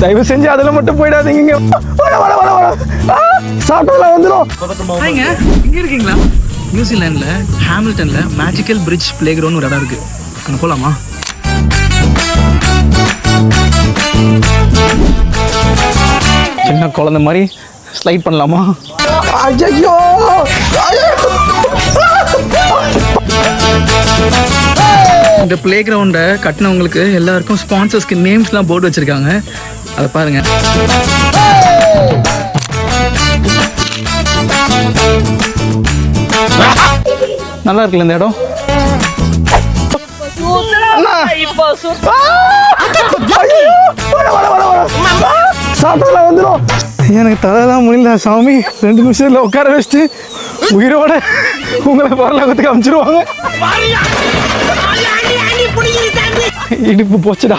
தயவு செஞ்சு அதில் மட்டும் போயிடாதீங்க. சாப்பிட்டலாம் வந்துடும். இங்கே இருக்கீங்களா? நியூசிலாண்டில் ஹாமில்டனில் மேஜிக்கல் பிரிட்ஜ் பிளே கிரவுண்ட் ஒரு இடம் இருக்குது. அங்கே போகலாமா? சின்ன குழந்தை மாதிரி ஸ்லைட் பண்ணலாமா? ஐயோ இந்த பிளே கிரவுண்டை கட்டினவங்களுக்கு எல்லாருக்கும் ஸ்பான்சர்ஸ்க்கு நேம்ஸ்லாம் போர்டு வச்சுருக்காங்க. அதை பாருங்கள். நல்லா இருக்குல்ல இந்த இடம்? சாப்பிடலாம் வந்துடும். எனக்கு தலையெல்லாம் முடியல சாமி. 2 நிமிஷத்தில் உட்கார வச்சுட்டு உயிரோட உங்களை பரலோகத்துக்கு அனுப்பிச்சிருவாங்க. இடுப்பு போச்சுடா.